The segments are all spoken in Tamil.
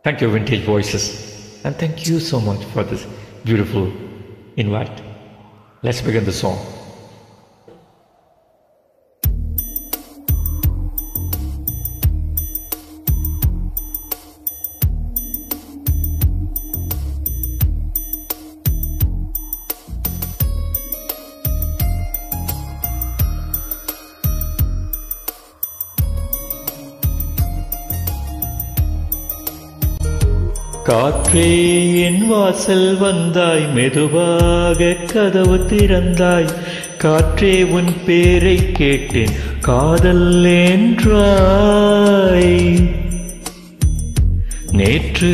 Thank you, Vintage Voices. And thank you so much for this beautiful invite. Let's begin the song. காற்றே என் வாசல் வந்தாய், மெதுவாக கதவு திறந்தாய். காற்றே உன் பேரை கேட்டேன், காதல் என்றாய். நேற்று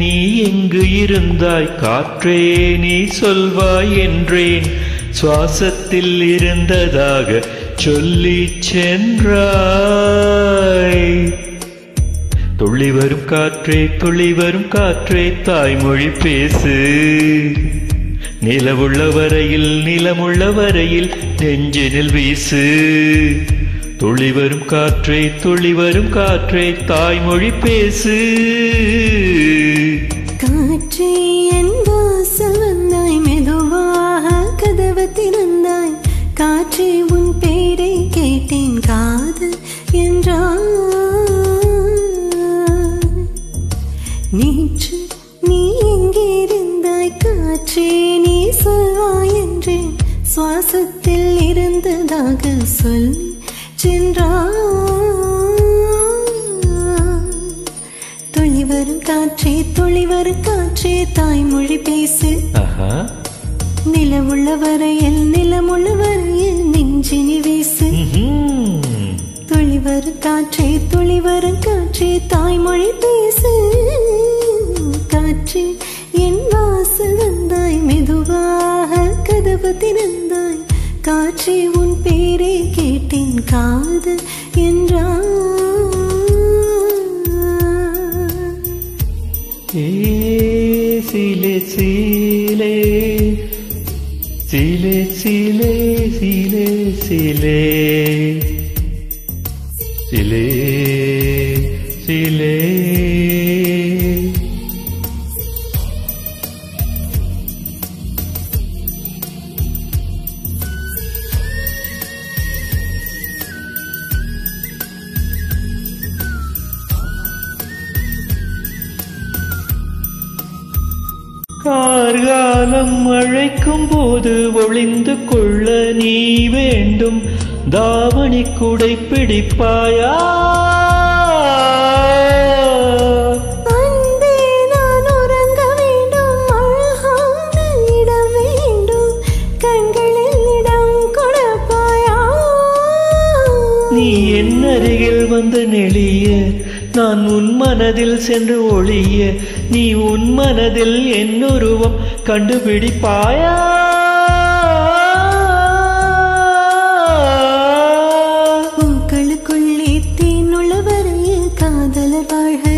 நீ எங்கு இருந்தாய், காற்றே நீ சொல்வாய் என்றேன். சுவாசத்தில் இருந்ததாக சொல்லிச் சென்றாய். துள்ளி வரும் காற்றே, துள்ளி வரும் காற்றே, தாய்மொழி பேசு. நிலவுள்ள வரையில், நிலமுள்ள வரையில் நெஞ்சினில் வீசு. துள்ளி வரும் காற்றே, துள்ளி வரும் காற்றே, தாய்மொழி பேசு. காற்றே என் வாசல் வந்தாய், மெதுவாக கதவு திறந்தாய். காற்றே உன் பேரை கேட்டேன், காதல் என்றாய். நேற்று நீ எங்கிருந்தாய், காற்றே நீ சொல்வாய் என்றேன். சுவாசத்தில் இருந்ததாக சொல்லி சென்றாய். துளி வரும் காற்றே, துளி வரும் காற்றே, தாய்மொழி பேசு. நிலவுள்ள வரையில், நிலமுள்ள வரையில் நெஞ்சினி வீசு. துளி வரும் காற்றே, துளி வரும் காற்றே, தாய்மொழி பேசு. காற்றே என் வாசல் வந்தாய், மெதுவாக கதவு திறந்தாய். காற்றே உன் பேரை கேட்டேன், காதல் என்றாய். சீலே சீலே சீலே சீலே சீலே சீலே சிலே சிலே. கார்காலம் அழைக்கும் போது ஒளிந்து கொள்ள நீ வேண்டும். தாவணி கூடை பிடிப்பாயா? அன்பே நான் உறங்க வேண்டும், அழகான இடம் வேண்டும், கண்களில் இடம் கொடுப்பாயா? நீ என் அருகில் வந்து நெளிய, நான் உன் மனதில் சென்று ஒளிய. நீ உன் மனதில் என் உருவம் கண்டுபிடிப்பாயா? பூக்களுக்குள்ளே தேனுள்ள வரையில் காதலர் வாழ்க.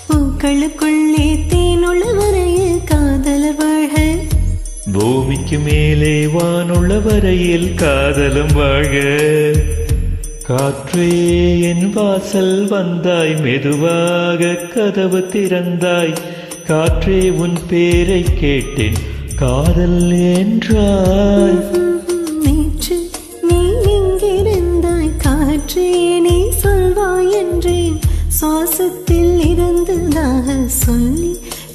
பூக்களுக்குள்ளே தேனுள்ள வரையில் காதலர் வாழ்க. பூமிக்கு மேலே வானுள்ள வரையில் காதலும் வாழ்க. காற்றே என் வாசல் வந்தாய், மெதுவாக கதவு திறந்தாய். காற்றே உன் பேரை கேட்டேன், காதல் என்றாய். நேற்று நீ எங்கிருந்தாய், காற்றே நீ சொல்வாய் என்றேன். சுவாசத்தில் இருந்ததாக சொல்லி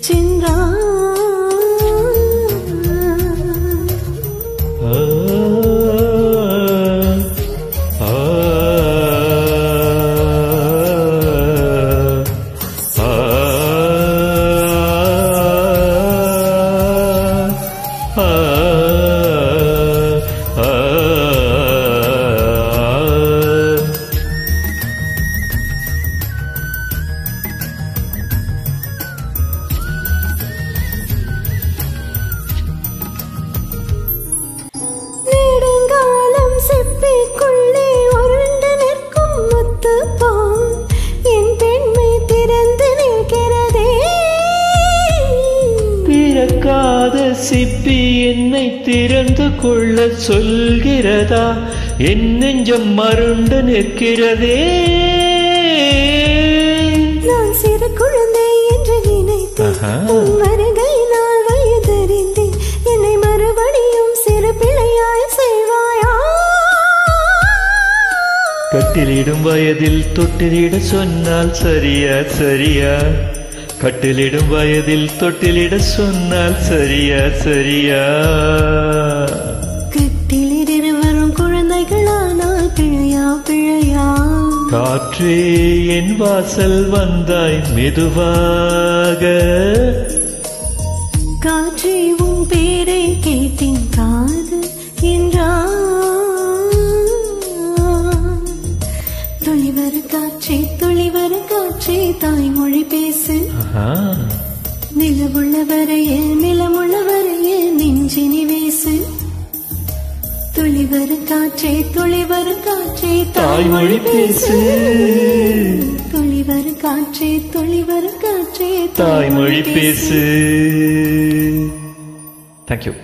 சென்றாய். சிப்பி என்னை திறந்து கொள்ள சொல்கிறதா? என் நெஞ்சம் மருண்டு நிற்கிறதே. நான் சிறு குழந்தை உன் வருகை நாள் வயதறிந்தேன் என்னை மறுபடியும் சிறு பிள்ளையாய் செய்வாயா கட்டிலிடும் வயதில் தொட்டிலிட சொன்னால் சரியா சரியா கட்டிலிடும் வயதில் தொட்டிலிட சொன்னால் சரியா சரியா கட்டிலில் இருவரும் குழந்தைகளானால் பிழையா பிழையா காற்றே என் வாசல் வந்தாய் மெதுவாக காற்றே உன் பேரை கேட்டேன் காது என்றான் துளிவர காற்றே தாய்மொழி பேசு நிலவுள்ள வரையில் நிலமுள்ள வரையில் நெஞ்சினி வீசு துளிவர காற்றே தாய்மொழி பேசு துளிவர காற்றே தாய்மொழி பேசு. Thank you.